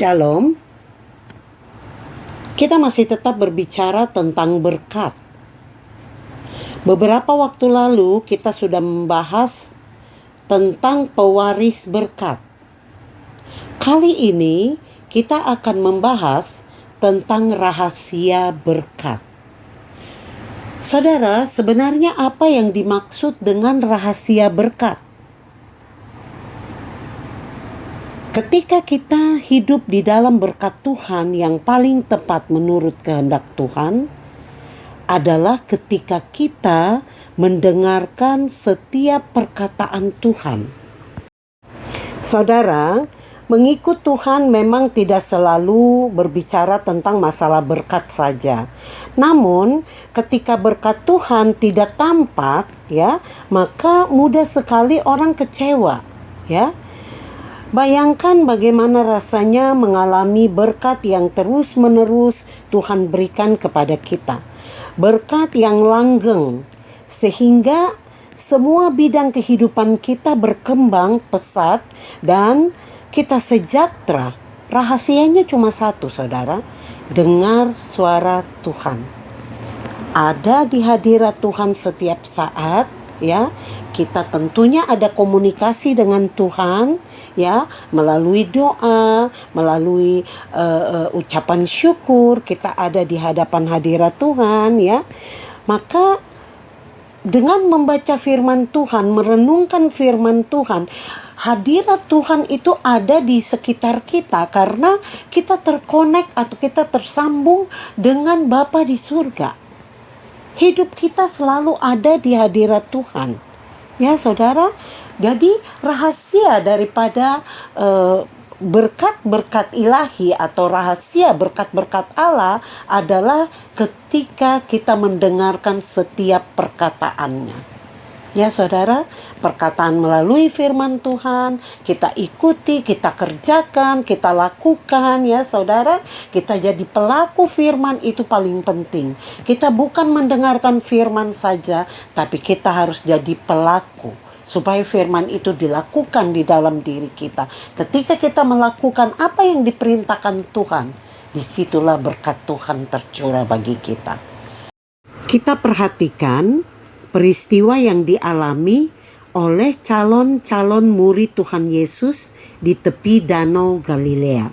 Shalom, kita masih tetap berbicara tentang berkat. Beberapa waktu lalu kita sudah membahas tentang pewaris berkat. Kali ini kita akan membahas tentang rahasia berkat. Saudara, sebenarnya apa yang dimaksud dengan rahasia berkat? Ketika kita hidup di dalam berkat Tuhan, yang paling tepat menurut kehendak Tuhan adalah ketika kita mendengarkan setiap perkataan Tuhan. Saudara, mengikut Tuhan memang tidak selalu berbicara tentang masalah berkat saja. Namun, ketika berkat Tuhan tidak tampak, maka mudah sekali orang kecewa, Bayangkan bagaimana rasanya mengalami berkat yang terus-menerus Tuhan berikan kepada kita. Berkat yang langgeng, sehingga semua bidang kehidupan kita berkembang pesat dan kita sejahtera. Rahasianya cuma satu, saudara. Dengar suara Tuhan. Ada di hadirat Tuhan setiap saat, Kita tentunya ada komunikasi dengan Tuhan, melalui doa, melalui ucapan syukur, kita ada di hadapan hadirat Tuhan, Maka dengan membaca firman Tuhan, merenungkan firman Tuhan, hadirat Tuhan itu ada di sekitar kita karena kita terkonek atau kita tersambung dengan Bapa di surga. Hidup kita selalu ada di hadirat Tuhan. Ya, saudara. Jadi rahasia daripada berkat-berkat ilahi atau rahasia berkat-berkat Allah adalah ketika kita mendengarkan setiap perkataannya. Ya, saudara, perkataan melalui firman Tuhan, kita ikuti, kita kerjakan, kita lakukan, saudara. Kita jadi pelaku firman itu paling penting. Kita bukan mendengarkan firman saja, tapi kita harus jadi pelaku. Supaya firman itu dilakukan di dalam diri kita. Ketika kita melakukan apa yang diperintahkan Tuhan, disitulah berkat Tuhan tercurah bagi kita. Kita perhatikan peristiwa yang dialami oleh calon-calon murid Tuhan Yesus di tepi Danau Galilea.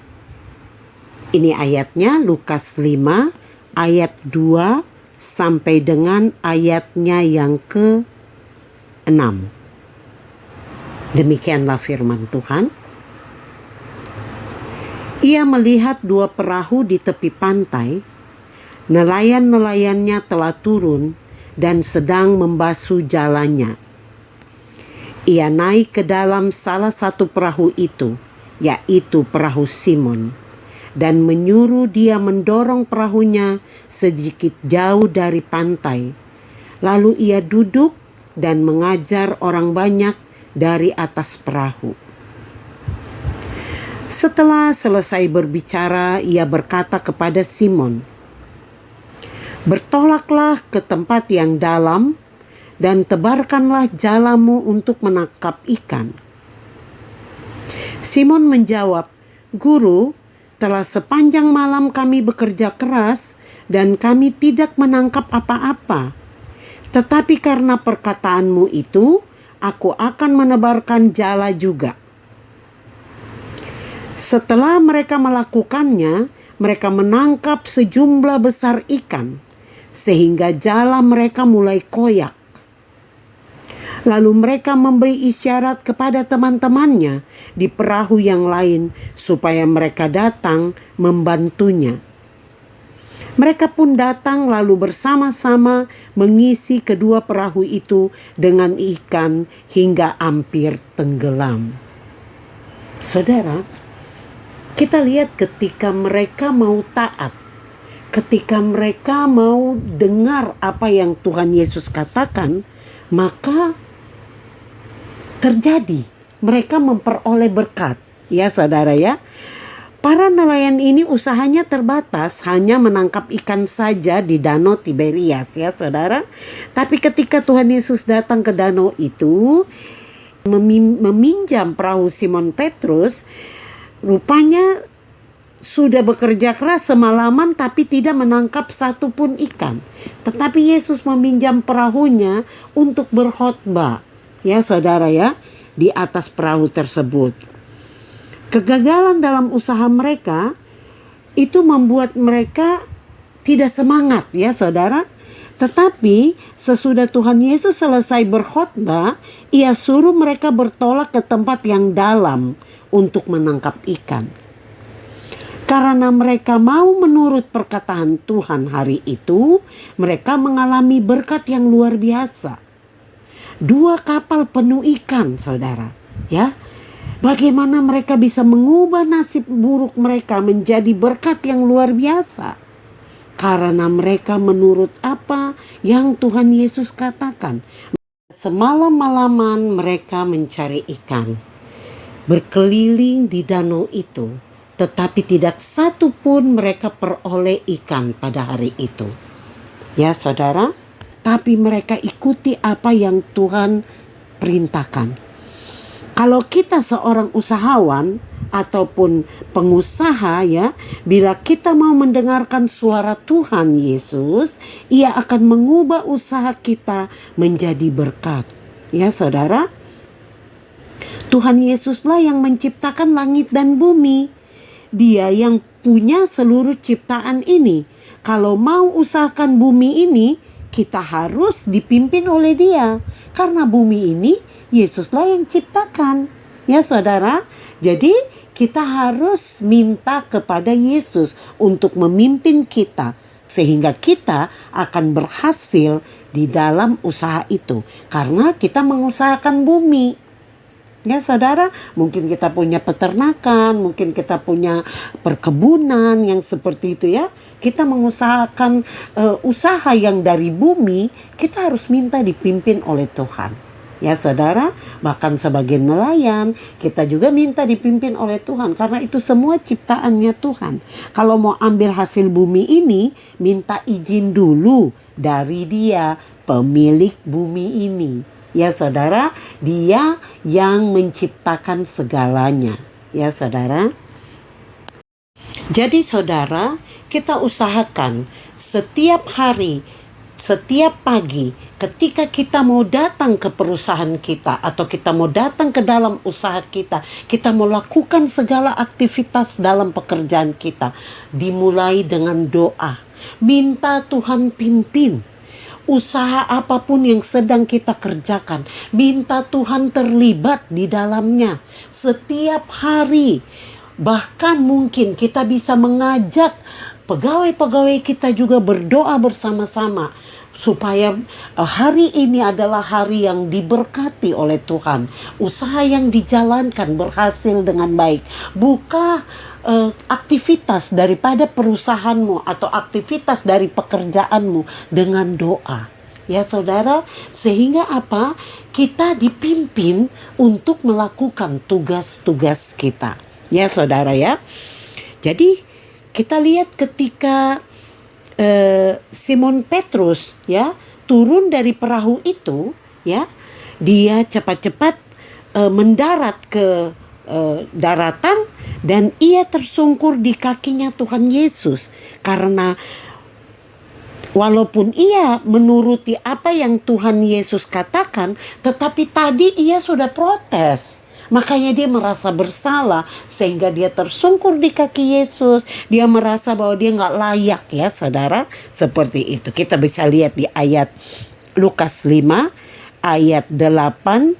Ini ayatnya Lukas 5 ayat 2 sampai dengan ayatnya yang ke-6. Demikianlah firman Tuhan. Ia melihat dua perahu di tepi pantai. Nelayan-nelayannya telah turun dan sedang membasuh jalannya. Ia naik ke dalam salah satu perahu itu, yaitu perahu Simon, dan menyuruh dia mendorong perahunya sedikit jauh dari pantai. Lalu ia duduk dan mengajar orang banyak dari atas perahu. Setelah selesai berbicara, ia berkata kepada Simon, "Bertolaklah ke tempat yang dalam dan tebarkanlah jalamu untuk menangkap ikan." Simon menjawab, "Guru, telah sepanjang malam kami bekerja keras dan kami tidak menangkap apa-apa. Tetapi karena perkataanmu itu, aku akan menebarkan jala juga." Setelah mereka melakukannya, mereka menangkap sejumlah besar ikan, sehingga jala mereka mulai koyak. Lalu mereka memberi isyarat kepada teman-temannya di perahu yang lain supaya mereka datang membantunya. Mereka pun datang lalu bersama-sama mengisi kedua perahu itu dengan ikan hingga hampir tenggelam. Saudara, kita lihat ketika mereka mau taat, ketika mereka mau dengar apa yang Tuhan Yesus katakan, maka terjadi. Mereka memperoleh berkat. Ya, saudara, Para nelayan ini usahanya terbatas, hanya menangkap ikan saja di Danau Tiberias, saudara. Tapi ketika Tuhan Yesus datang ke danau itu, meminjam perahu Simon Petrus, rupanya sudah bekerja keras semalaman tapi tidak menangkap satu pun ikan. Tetapi Yesus meminjam perahunya untuk berkhotbah. Ya saudara ya, di atas perahu tersebut. Kegagalan dalam usaha mereka itu membuat mereka tidak semangat ya saudara. Tetapi sesudah Tuhan Yesus selesai berkhotbah, ia suruh mereka bertolak ke tempat yang dalam untuk menangkap ikan. Karena mereka mau menurut perkataan Tuhan hari itu, mereka mengalami berkat yang luar biasa. 2 kapal penuh ikan, saudara. Ya, bagaimana mereka bisa mengubah nasib buruk mereka menjadi berkat yang luar biasa? Karena mereka menurut apa yang Tuhan Yesus katakan. Semalam-malaman mereka mencari ikan, berkeliling di danau itu. Tetapi tidak satu pun mereka peroleh ikan pada hari itu. Ya saudara, tapi mereka ikuti apa yang Tuhan perintahkan. Kalau kita seorang usahawan ataupun pengusaha ya, bila kita mau mendengarkan suara Tuhan Yesus, ia akan mengubah usaha kita menjadi berkat. Ya saudara, Tuhan Yesuslah yang menciptakan langit dan bumi. Dia yang punya seluruh ciptaan ini. Kalau mau usahakan bumi ini, kita harus dipimpin oleh Dia. Karena bumi ini Yesuslah yang ciptakan. Ya saudara, jadi kita harus minta kepada Yesus untuk memimpin kita. Sehingga kita akan berhasil di dalam usaha itu. Karena kita mengusahakan bumi. Ya saudara, mungkin kita punya peternakan, mungkin kita punya perkebunan yang seperti itu ya. Kita mengusahakan usaha yang dari bumi, kita harus minta dipimpin oleh Tuhan. Ya saudara, bahkan sebagai nelayan, kita juga minta dipimpin oleh Tuhan. Karena itu semua ciptaannya Tuhan. Kalau mau ambil hasil bumi ini, minta izin dulu dari Dia, pemilik bumi ini. Ya saudara, Dia yang menciptakan segalanya. Ya saudara. Jadi saudara, kita usahakan setiap hari, setiap pagi, ketika kita mau datang ke perusahaan kita atau kita mau datang ke dalam usaha kita, kita mau lakukan segala aktivitas dalam pekerjaan kita, dimulai dengan doa. Minta Tuhan pimpin. Usaha apapun yang sedang kita kerjakan, minta Tuhan terlibat di dalamnya setiap hari. Bahkan mungkin kita bisa mengajak pegawai-pegawai kita juga berdoa bersama-sama supaya hari ini adalah hari yang diberkati oleh Tuhan. Usaha yang dijalankan berhasil dengan baik. Buka aktivitas daripada perusahaanmu atau aktivitas dari pekerjaanmu dengan doa. Ya saudara, sehingga apa? Kita dipimpin untuk melakukan tugas-tugas kita. Ya saudara ya. Jadi kita lihat ketika Simon Petrus ya turun dari perahu itu ya, dia cepat-cepat mendarat ke daratan dan ia tersungkur di kakinya Tuhan Yesus. Karena walaupun ia menuruti apa yang Tuhan Yesus katakan, tetapi tadi ia sudah protes. Makanya dia merasa bersalah sehingga dia tersungkur di kaki Yesus. Dia merasa bahwa dia gak layak ya saudara. Seperti itu. Kita bisa lihat di ayat Lukas 5 ayat 8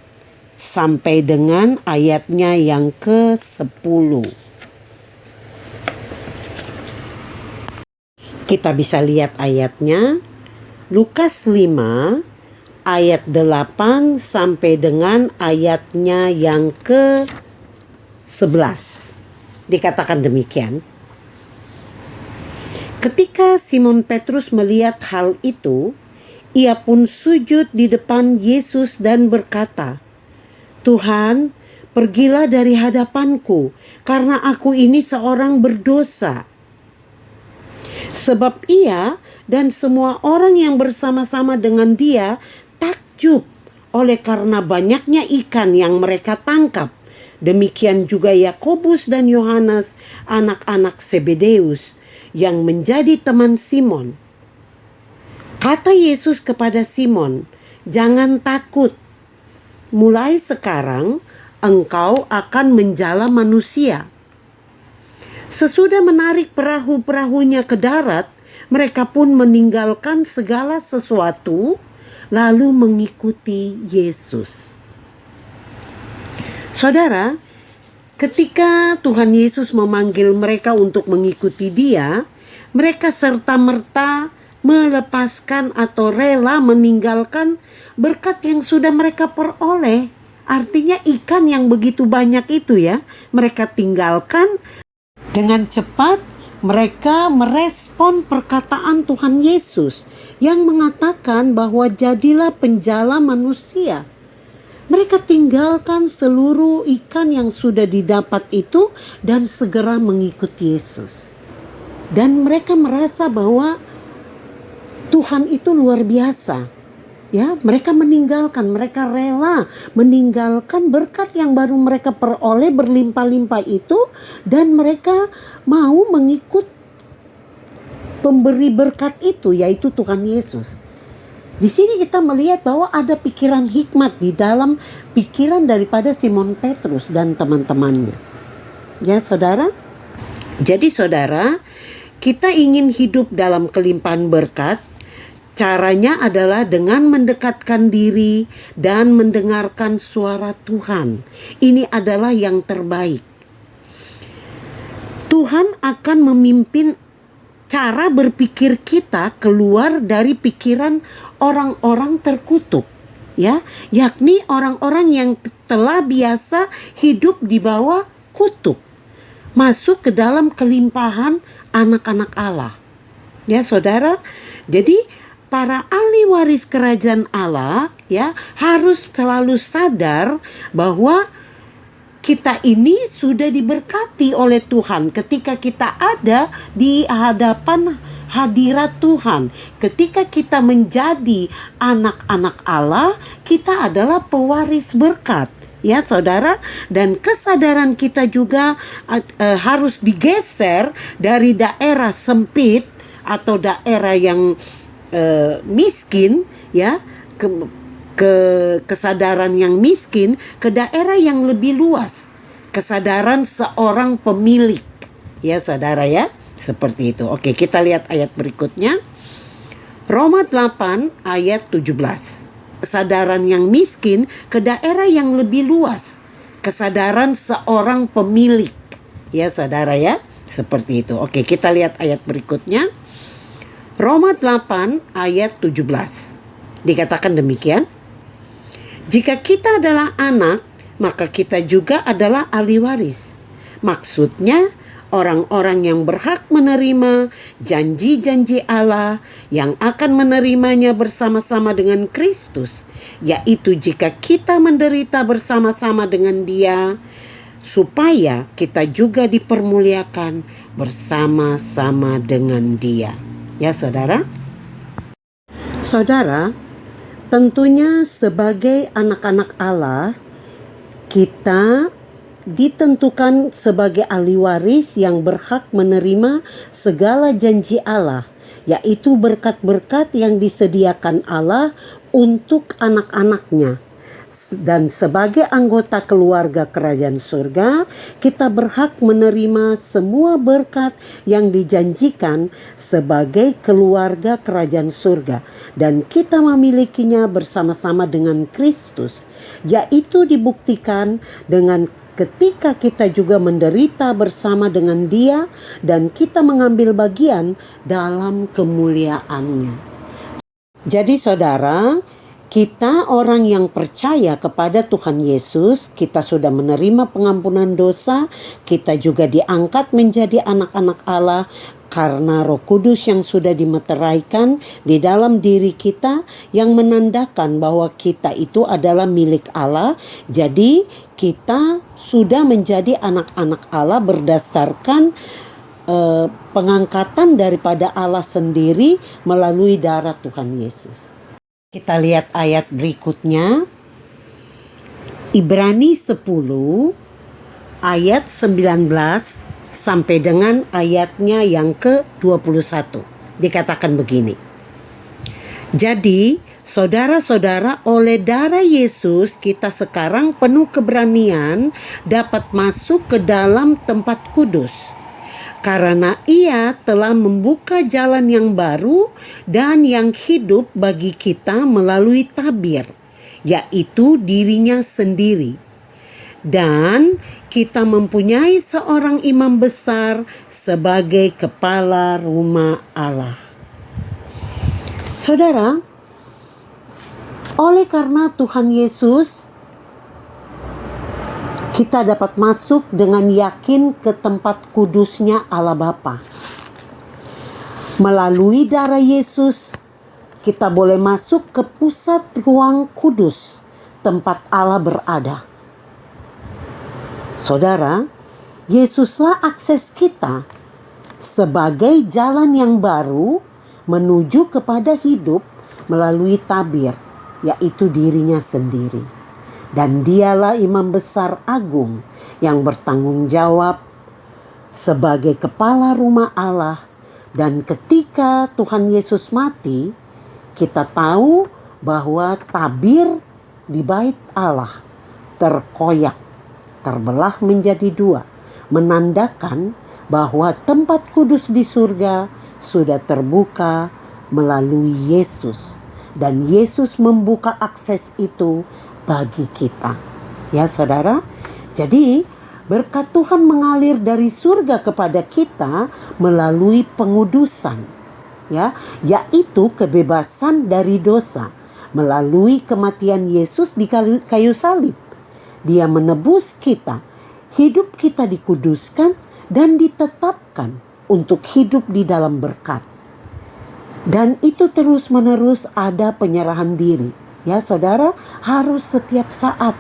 sampai dengan ayatnya yang ke-10. Kita bisa lihat ayatnya. Lukas 5 ayat 8 sampai dengan ayatnya yang ke-11. Dikatakan demikian. Ketika Simon Petrus melihat hal itu, ia pun sujud di depan Yesus dan berkata, "Tuhan, pergilah dari hadapanku, karena aku ini seorang berdosa." Sebab ia dan semua orang yang bersama-sama dengan dia takjub oleh karena banyaknya ikan yang mereka tangkap. Demikian juga Yakobus dan Yohanes, anak-anak Zebedeus, yang menjadi teman Simon. Kata Yesus kepada Simon, "Jangan takut. Mulai sekarang engkau akan menjala manusia." Sesudah menarik perahu-perahunya ke darat, mereka pun meninggalkan segala sesuatu, lalu mengikuti Yesus. Saudara, ketika Tuhan Yesus memanggil mereka untuk mengikuti Dia, mereka serta-merta melepaskan atau rela meninggalkan berkat yang sudah mereka peroleh. Artinya ikan yang begitu banyak itu ya, mereka tinggalkan. Dengan cepat mereka merespon perkataan Tuhan Yesus yang mengatakan bahwa jadilah penjala manusia. Mereka tinggalkan seluruh ikan yang sudah didapat itu dan segera mengikuti Yesus. Dan mereka merasa bahwa Tuhan itu luar biasa. Ya, mereka mereka rela meninggalkan berkat yang baru mereka peroleh berlimpah-limpah itu, dan mereka mau mengikut pemberi berkat itu, yaitu Tuhan Yesus. Di sini kita melihat bahwa ada pikiran hikmat di dalam pikiran daripada Simon Petrus dan teman-temannya. Ya, saudara. Jadi saudara, kita ingin hidup dalam kelimpahan berkat. Caranya adalah dengan mendekatkan diri dan mendengarkan suara Tuhan. Ini adalah yang terbaik. Tuhan akan memimpin cara berpikir kita keluar dari pikiran orang-orang terkutuk, ya, yakni orang-orang yang telah biasa hidup di bawah kutuk, masuk ke dalam kelimpahan anak-anak Allah. Ya, saudara. Jadi para ahli waris kerajaan Allah, ya, harus selalu sadar bahwa kita ini sudah diberkati oleh Tuhan ketika kita ada di hadapan hadirat Tuhan. Ketika kita menjadi anak-anak Allah, kita adalah pewaris berkat. Ya, saudara. Dan kesadaran kita juga harus digeser dari daerah sempit atau daerah yang miskin, ya, ke kesadaran yang miskin, ke daerah yang lebih luas, kesadaran seorang pemilik. Ya, saudara, ya, seperti itu. Oke, kita lihat ayat berikutnya. Roma 8 ayat 17. Kesadaran yang miskin ke daerah yang lebih luas, kesadaran seorang pemilik. Ya, saudara, ya, seperti itu. Oke, kita lihat ayat berikutnya. Roma 8 ayat 17. Dikatakan demikian. Jika kita adalah anak, maka kita juga adalah ahli waris. Maksudnya, orang-orang yang berhak menerima janji-janji Allah yang akan menerimanya bersama-sama dengan Kristus, yaitu jika kita menderita bersama-sama dengan Dia, supaya kita juga dipermuliakan bersama-sama dengan Dia. Ya, saudara. Saudara, tentunya sebagai anak-anak Allah, kita ditentukan sebagai ahli waris yang berhak menerima segala janji Allah, yaitu berkat-berkat yang disediakan Allah untuk anak-anaknya. Dan sebagai anggota keluarga kerajaan surga, kita berhak menerima semua berkat yang dijanjikan sebagai keluarga kerajaan surga, dan kita memilikinya bersama-sama dengan Kristus, yaitu dibuktikan dengan ketika kita juga menderita bersama dengan Dia dan kita mengambil bagian dalam kemuliaannya. Jadi saudara, kita orang yang percaya kepada Tuhan Yesus, kita sudah menerima pengampunan dosa, kita juga diangkat menjadi anak-anak Allah karena Roh Kudus yang sudah dimeteraikan di dalam diri kita, yang menandakan bahwa kita itu adalah milik Allah. Jadi kita sudah menjadi anak-anak Allah berdasarkan pengangkatan daripada Allah sendiri melalui darah Tuhan Yesus. Kita lihat ayat berikutnya. Ibrani 10 ayat 19 sampai dengan ayatnya yang ke-21. Dikatakan begini. Jadi, saudara-saudara, oleh darah Yesus kita sekarang penuh keberanian dapat masuk ke dalam tempat kudus. Karena Ia telah membuka jalan yang baru dan yang hidup bagi kita melalui tabir, yaitu dirinya sendiri. Dan kita mempunyai seorang imam besar sebagai kepala rumah Allah. Saudara, oleh karena Tuhan Yesus, kita dapat masuk dengan yakin ke tempat kudusnya Allah Bapa. Melalui darah Yesus, kita boleh masuk ke pusat ruang kudus, tempat Allah berada. Saudara, Yesuslah akses kita sebagai jalan yang baru menuju kepada hidup melalui tabir, yaitu dirinya sendiri. Dan dialah imam besar agung yang bertanggung jawab sebagai kepala rumah Allah. Dan ketika Tuhan Yesus mati, kita tahu bahwa tabir di bait Allah terkoyak, terbelah menjadi dua, menandakan bahwa tempat kudus di surga sudah terbuka melalui Yesus. Dan Yesus membuka akses itu bagi kita. Ya saudara, jadi berkat Tuhan mengalir dari surga kepada kita melalui pengudusan, ya, yaitu kebebasan dari dosa melalui kematian Yesus di kayu salib. Dia menebus kita, hidup kita dikuduskan dan ditetapkan untuk hidup di dalam berkat. Dan itu terus-menerus ada penyerahan diri. Ya saudara, harus setiap saat.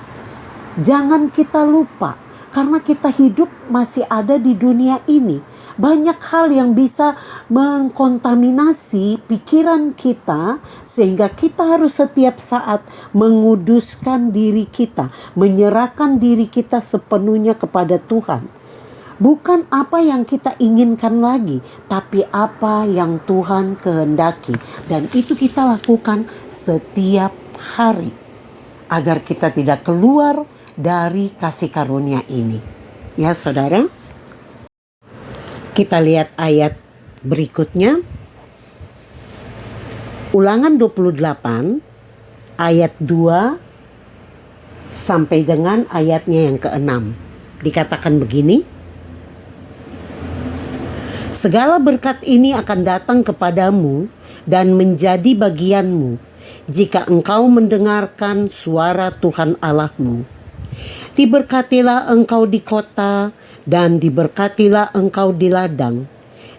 Jangan kita lupa, karena kita hidup masih ada di dunia ini. Banyak hal yang bisa mengkontaminasi pikiran kita, sehingga kita harus setiap saat menguduskan diri kita, menyerahkan diri kita sepenuhnya kepada Tuhan. Bukan apa yang kita inginkan lagi, tapi apa yang Tuhan kehendaki. Dan itu kita lakukan setiap hari, agar kita tidak keluar dari kasih karunia ini. Ya saudara, kita lihat ayat berikutnya. Ulangan 28 ayat 2 sampai dengan ayatnya yang ke-6. Dikatakan begini. Segala berkat ini akan datang kepadamu dan menjadi bagianmu jika engkau mendengarkan suara Tuhan Allahmu. Diberkatilah engkau di kota dan diberkatilah engkau di ladang.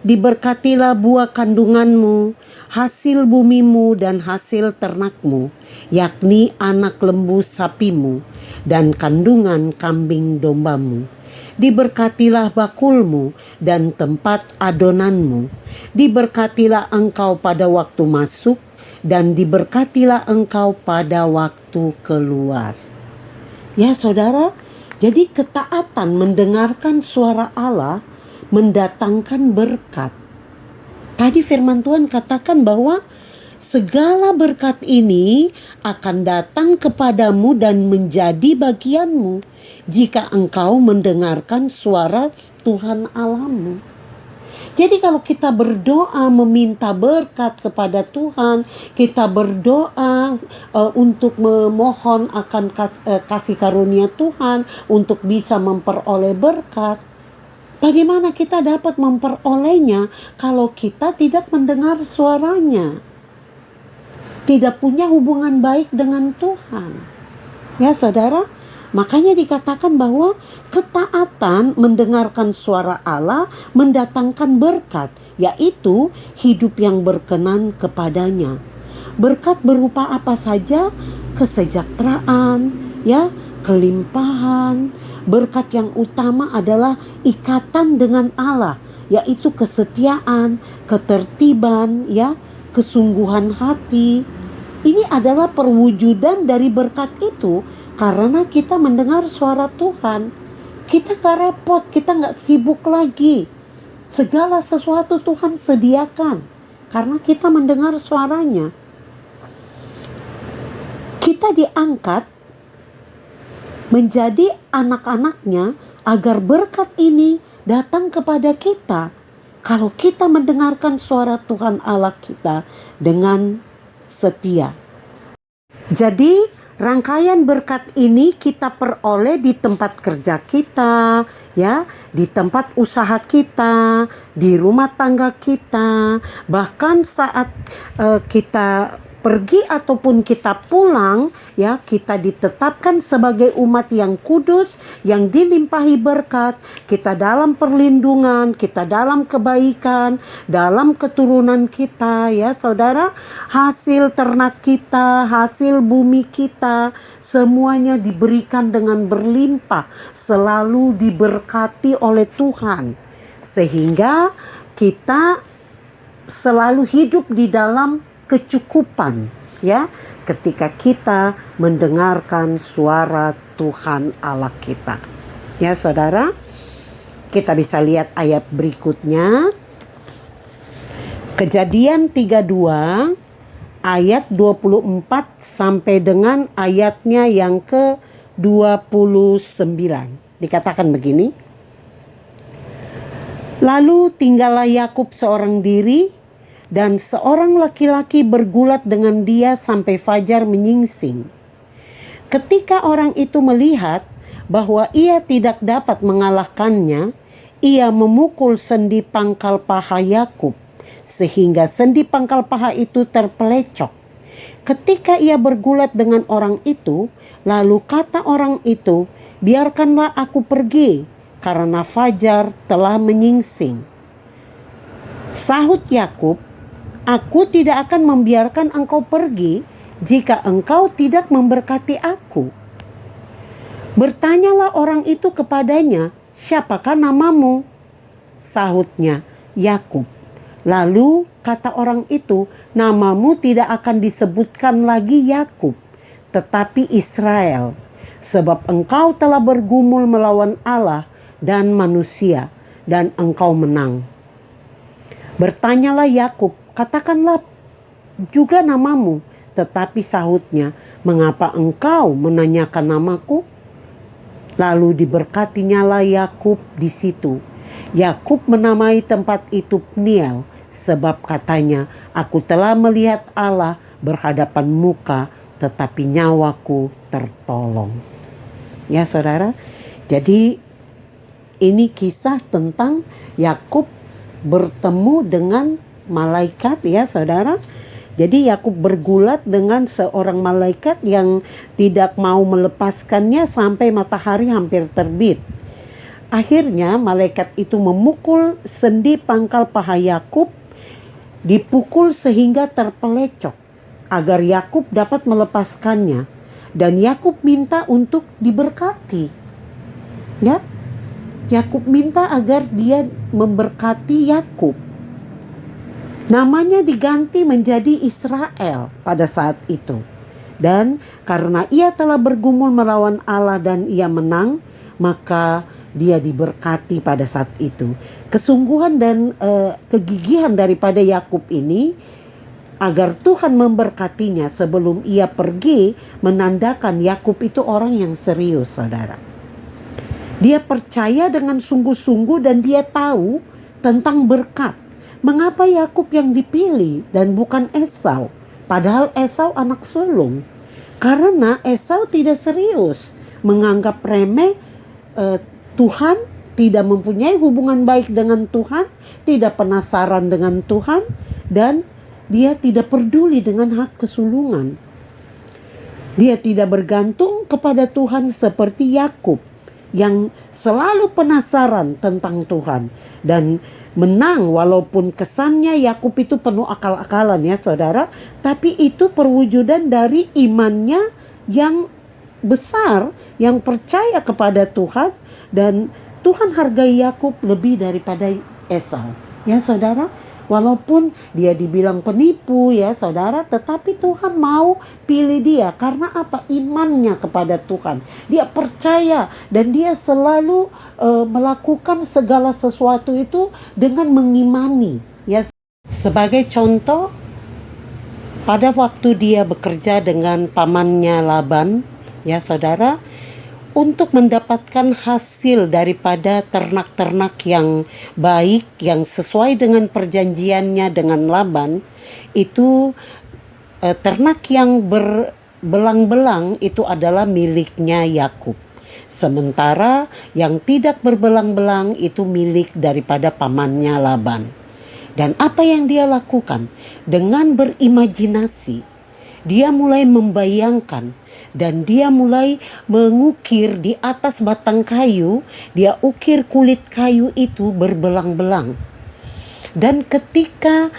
Diberkatilah buah kandunganmu, hasil bumimu dan hasil ternakmu, yakni anak lembu sapimu dan kandungan kambing dombamu. Diberkatilah bakulmu dan tempat adonanmu. Diberkatilah engkau pada waktu masuk dan diberkatilah engkau pada waktu keluar. Ya saudara, jadi ketaatan mendengarkan suara Allah mendatangkan berkat. Tadi firman Tuhan katakan bahwa segala berkat ini akan datang kepadamu dan menjadi bagianmu jika engkau mendengarkan suara Tuhan Allahmu. Jadi kalau kita berdoa meminta berkat kepada Tuhan, kita berdoa untuk memohon akan kasih karunia Tuhan untuk bisa memperoleh berkat. Bagaimana kita dapat memperolehnya kalau kita tidak mendengar suaranya? Tidak punya hubungan baik dengan Tuhan. Ya saudara, makanya dikatakan bahwa ketaatan mendengarkan suara Allah mendatangkan berkat, yaitu hidup yang berkenan kepadanya. Berkat berupa apa saja? Kesejahteraan, ya, kelimpahan. Berkat yang utama adalah ikatan dengan Allah, yaitu kesetiaan, ketertiban, ya, kesungguhan hati. Ini adalah perwujudan dari berkat itu karena kita mendengar suara Tuhan. kita gak repot, kita gak sibuk lagi. Segala sesuatu Tuhan sediakan karena kita mendengar suaranya. Kita diangkat menjadi anak-anaknya agar berkat ini datang kepada kita. Kalau kita mendengarkan suara Tuhan Allah kita dengan setia. Jadi rangkaian berkat ini kita peroleh di tempat kerja kita, ya, di tempat usaha kita, di rumah tangga kita, bahkan saat kita pergi ataupun kita pulang, ya, kita ditetapkan sebagai umat yang kudus, yang dilimpahi berkat. Kita dalam perlindungan, kita dalam kebaikan, dalam keturunan kita, ya saudara. Hasil ternak kita, hasil bumi kita, semuanya diberikan dengan berlimpah, selalu diberkati oleh Tuhan, sehingga kita selalu hidup di dalam kecukupan, ya, ketika kita mendengarkan suara Tuhan Allah kita. Ya saudara, kita bisa lihat ayat berikutnya. Kejadian 32 ayat 24 sampai dengan ayatnya yang ke-29. Dikatakan begini. Lalu tinggallah Yakub seorang diri, dan seorang laki-laki bergulat dengan dia sampai fajar menyingsing. Ketika orang itu melihat bahwa ia tidak dapat mengalahkannya, ia memukul sendi pangkal paha Yakub, sehingga sendi pangkal paha itu terpelecok. Ketika ia bergulat dengan orang itu, lalu kata orang itu, "Biarkanlah aku pergi, karena fajar telah menyingsing." Sahut Yakub, "Aku tidak akan membiarkan engkau pergi jika engkau tidak memberkati aku." Bertanyalah orang itu kepadanya, "Siapakah namamu?" Sahutnya, "Yakub." Lalu kata orang itu, "Namamu tidak akan disebutkan lagi Yakub, tetapi Israel, sebab engkau telah bergumul melawan Allah dan manusia, dan engkau menang." Bertanyalah Yakub, "Katakanlah juga namamu." Tetapi sahutnya, "Mengapa engkau menanyakan namaku?" Lalu diberkatinyalah Yakub di situ. Yakub menamai tempat itu Peniel, sebab katanya, "Aku telah melihat Allah berhadapan muka, tetapi nyawaku tertolong." Ya saudara, jadi ini kisah tentang Yakub bertemu dengan malaikat, ya saudara. Jadi Yakub bergulat dengan seorang malaikat yang tidak mau melepaskannya sampai matahari hampir terbit. Akhirnya malaikat itu memukul sendi pangkal paha Yakub, dipukul sehingga terpelecok agar Yakub dapat melepaskannya, dan Yakub minta untuk diberkati. Ya, Yakub minta agar dia memberkati Yakub. Namanya diganti menjadi Israel pada saat itu. Dan karena ia telah bergumul melawan Allah dan ia menang, maka dia diberkati pada saat itu. Kesungguhan dan kegigihan daripada Yakub ini agar Tuhan memberkatinya sebelum ia pergi menandakan Yakub itu orang yang serius, saudara. Dia percaya dengan sungguh-sungguh dan dia tahu tentang berkat. Mengapa Yakub yang dipilih dan bukan Esau? Padahal Esau anak sulung. Karena Esau tidak serius, menganggap remeh Tuhan, tidak mempunyai hubungan baik dengan Tuhan, tidak penasaran dengan Tuhan, dan dia tidak peduli dengan hak kesulungan. Dia tidak bergantung kepada Tuhan seperti Yakub yang selalu penasaran tentang Tuhan dan menang, walaupun kesannya Yakub itu penuh akal-akalan, ya saudara, tapi itu perwujudan dari imannya yang besar, yang percaya kepada Tuhan, dan Tuhan hargai Yakub lebih daripada Esau. Ya saudara, walaupun dia dibilang penipu ya saudara, tetapi Tuhan mau pilih dia. Karena apa? Imannya kepada Tuhan. Dia percaya dan dia selalu melakukan segala sesuatu itu dengan mengimani. Ya, sebagai contoh, pada waktu dia bekerja dengan pamannya Laban, ya saudara, untuk mendapatkan hasil daripada ternak-ternak yang baik, yang sesuai dengan perjanjiannya dengan Laban, itu ternak yang berbelang-belang itu adalah miliknya Yakub. Sementara yang tidak berbelang-belang itu milik daripada pamannya Laban. Dan apa yang dia lakukan? Dengan berimajinasi, dia mulai membayangkan dan dia mulai mengukir di atas batang kayu. Dia ukir kulit kayu itu berbelang-belang. Dan ketika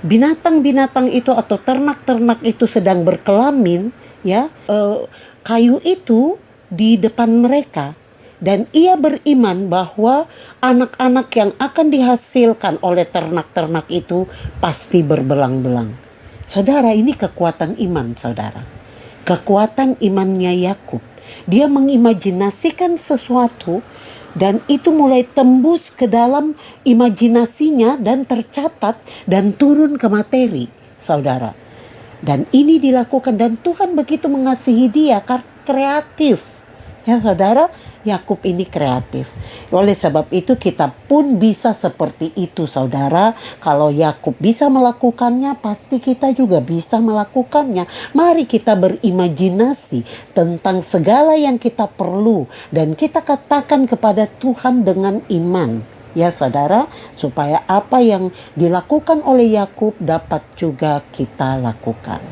binatang-binatang itu atau ternak-ternak itu sedang berkelamin, ya, kayu itu di depan mereka. Dan ia beriman bahwa anak-anak yang akan dihasilkan oleh ternak-ternak itu pasti berbelang-belang. Saudara, ini kekuatan iman, saudara. Kekuatan imannya Yakub. Dia mengimajinasikan sesuatu dan itu mulai tembus ke dalam imajinasinya dan tercatat dan turun ke materi, saudara. Dan ini dilakukan dan Tuhan begitu mengasihi dia karena kreatif. Ya saudara, Yakub ini kreatif. Oleh sebab itu kita pun bisa seperti itu saudara. Kalau Yakub bisa melakukannya, pasti kita juga bisa melakukannya. Mari kita berimajinasi tentang segala yang kita perlu. Dan kita katakan kepada Tuhan dengan iman. Ya saudara, supaya apa yang dilakukan oleh Yakub dapat juga kita lakukan.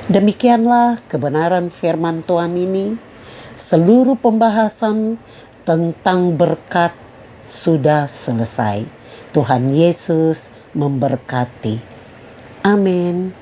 Demikianlah kebenaran firman Tuhan ini. Seluruh pembahasan tentang berkat sudah selesai. Tuhan Yesus memberkati. Amin.